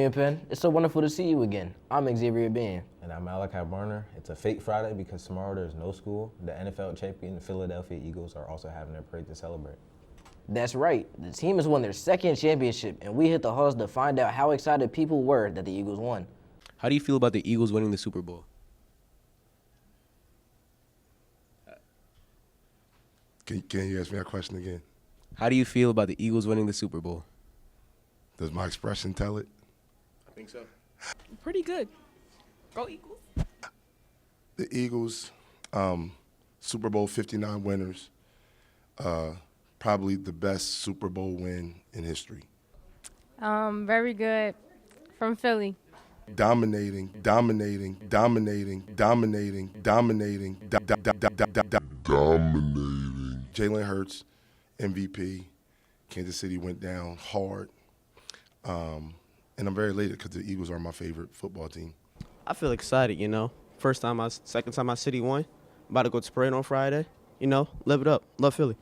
afternoon, Penn. It's so wonderful to see you again. I'm Xavier Bean. And I'm Malachi Barner. It's a fake Friday because tomorrow there's no school. The NFL champion, the Philadelphia Eagles, are also having their parade to celebrate. That's right. The team has won their second championship, and we hit the halls to find out how excited people were that the Eagles won. How do you feel about the Eagles winning the Super Bowl? Can you ask me that question again? How do you feel about the Eagles winning the Super Bowl? Does my expression tell it? I think so. Pretty good. Go Eagles. The Eagles, Super Bowl 59 winners, probably the best Super Bowl win in history. Very good. From Philly. Dominating. Jalen Hurts, MVP. Kansas City went down hard. And I'm very elated because the Eagles are my favorite football team. I feel excited, second time my city won. About to go to parade on Friday. Live it up. Love Philly.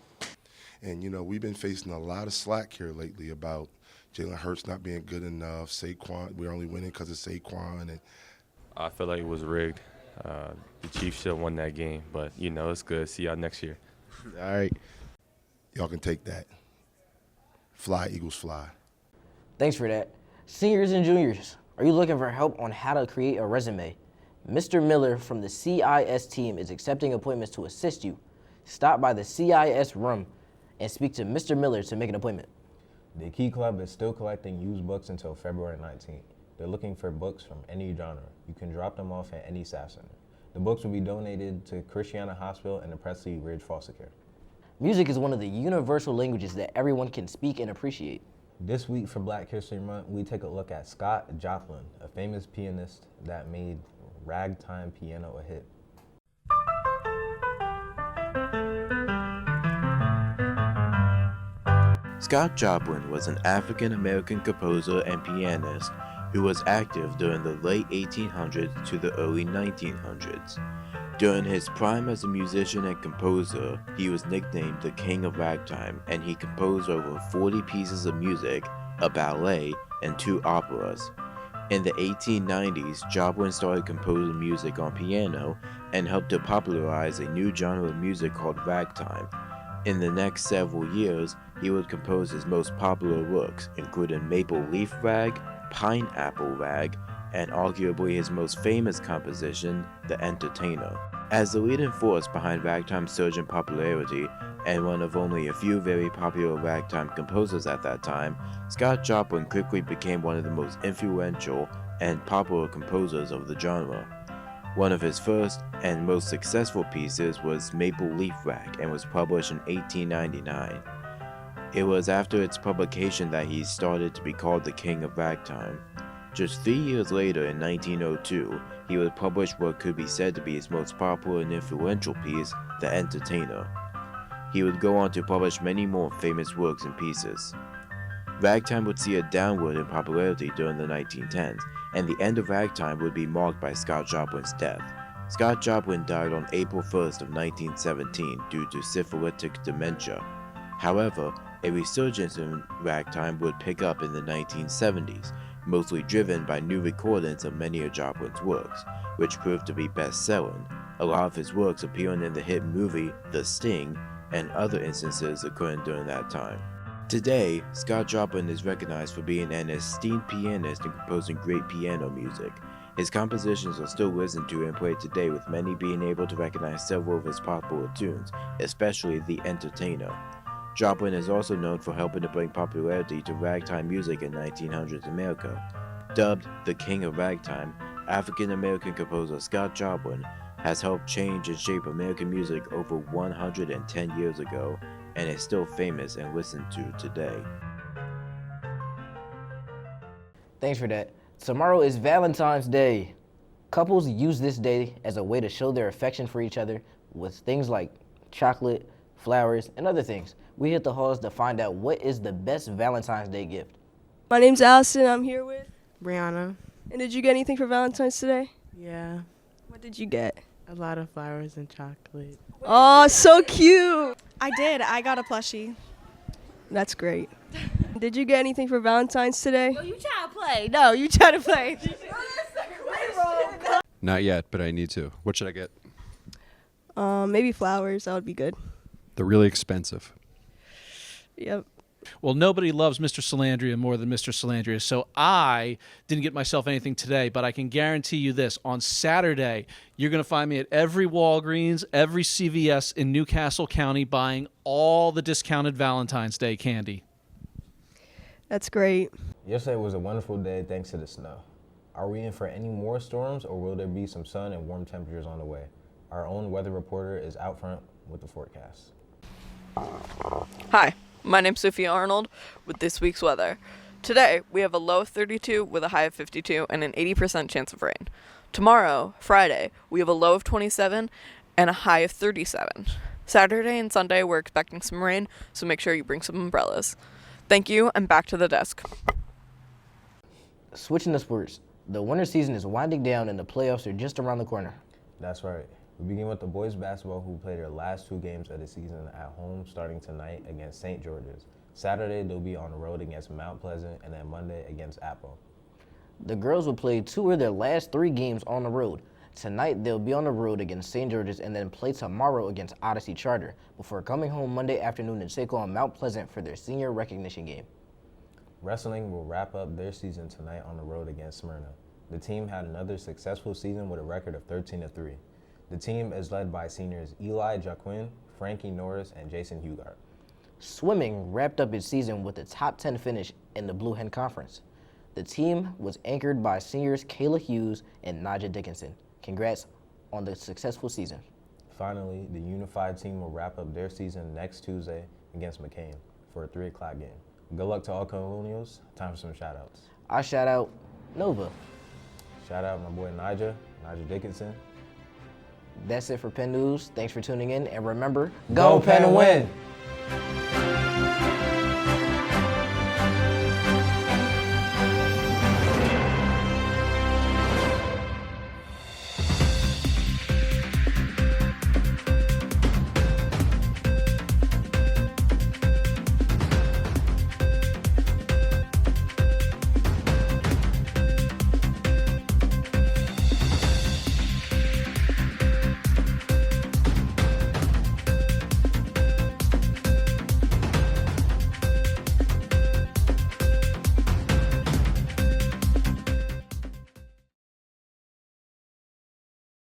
And, we've been facing a lot of slack here lately about Jalen Hurts not being good enough. Saquon, we're only winning because of Saquon. And I feel like it was rigged. The Chiefs should have won that game, but, it's good. See y'all next year. All right. Y'all can take that. Fly, Eagles, fly. Thanks for that. Seniors and juniors, are you looking for help on how to create a resume? Mr. Miller from the CIS team is accepting appointments to assist you. Stop by the CIS room and speak to Mr. Miller to make an appointment. The Key Club is still collecting used books until February 19th. They're looking for books from any genre. You can drop them off at any staff center. The books will be donated to Christiana Hospital and the Presley Ridge Foster Care. Music is one of the universal languages that everyone can speak and appreciate. This week for Black History Month, we take a look at Scott Joplin, a famous pianist that made ragtime piano a hit. Scott Joplin was an African-American composer and pianist who was active during the late 1800s to the early 1900s. During his prime as a musician and composer, he was nicknamed the King of Ragtime, and he composed over 40 pieces of music, a ballet, and 2 operas. In the 1890s, Joplin started composing music on piano and helped to popularize a new genre of music called ragtime. In the next several years, he would compose his most popular works, including Maple Leaf Rag, Pineapple Rag, and arguably his most famous composition, The Entertainer. As the leading force behind ragtime's surge in popularity, and one of only a few very popular ragtime composers at that time, Scott Joplin quickly became one of the most influential and popular composers of the genre. One of his first and most successful pieces was Maple Leaf Rag and was published in 1899. It was after its publication that he started to be called the King of Ragtime. Just 3 years later, in 1902, he would publish what could be said to be his most popular and influential piece, The Entertainer. He would go on to publish many more famous works and pieces. Ragtime would see a downward in popularity during the 1910s, and the end of ragtime would be marked by Scott Joplin's death. Scott Joplin died on April 1st of 1917 due to syphilitic dementia. However, a resurgence in ragtime would pick up in the 1970s, mostly driven by new recordings of many of Joplin's works, which proved to be best-selling, a lot of his works appearing in the hit movie The Sting, and other instances occurring during that time. Today, Scott Joplin is recognized for being an esteemed pianist and composing great piano music. His compositions are still listened to and played today, with many being able to recognize several of his popular tunes, especially The Entertainer. Joplin is also known for helping to bring popularity to ragtime music in 1900s America. Dubbed the King of Ragtime, African-American composer Scott Joplin has helped change and shape American music over 110 years ago and is still famous and listened to today. Thanks for that. Tomorrow is Valentine's Day. Couples use this day as a way to show their affection for each other with things like chocolate, flowers, and other things. We hit the halls to find out what is the best Valentine's Day gift. My name's Allison. I'm here with Brianna. And did you get anything for Valentine's today? Yeah, What did you get? a lot of flowers and chocolate. Oh, so cute. I did. I got a plushie. That's great. Did you get anything for Valentine's today? You try to play. No, you try to play. Not yet, but I need to. What should I get? Maybe flowers. That would be good. They're really expensive. Yep. Well, nobody loves Mr. Salandria more than Mr. Salandria, so I didn't get myself anything today, but I can guarantee you this. On Saturday, you're going to find me at every Walgreens, every CVS in Newcastle County buying all the discounted Valentine's Day candy. That's great. Yesterday was a wonderful day thanks to the snow. Are we in for any more storms, or will there be some sun and warm temperatures on the way? Our own weather reporter is out front with the forecast. Hi, my name's Sophia Arnold with this week's weather. Today, we have a low of 32 with a high of 52 and an 80% chance of rain. Tomorrow, Friday, we have a low of 27 and a high of 37. Saturday and Sunday, we're expecting some rain, so make sure you bring some umbrellas. Thank you, and back to the desk. Switching to sports, the winter season is winding down and the playoffs are just around the corner. That's right. We begin with the boys basketball, who play their last 2 games of the season at home starting tonight against St. George's. Saturday, they'll be on the road against Mount Pleasant, and then Monday against Apple. The girls will play 2 of their last 3 games on the road. Tonight, they'll be on the road against St. George's and then play tomorrow against Odyssey Charter before coming home Monday afternoon to take on Mount Pleasant for their senior recognition game. Wrestling will wrap up their season tonight on the road against Smyrna. The team had another successful season with a record of 13-3. The team is led by seniors Eli Jaquin, Frankie Norris, and Jason Hugart. Swimming wrapped up its season with a top 10 finish in the Blue Hen Conference. The team was anchored by seniors Kayla Hughes and Naja Dickinson. Congrats on the successful season. Finally, the unified team will wrap up their season next Tuesday against McCain for a 3 o'clock game. Good luck to all Colonials. Time for some shout-outs. I shout out Nova. Shout out my boy Naja Dickinson. That's it for Penn News. Thanks for tuning in, and remember, Go Penn win!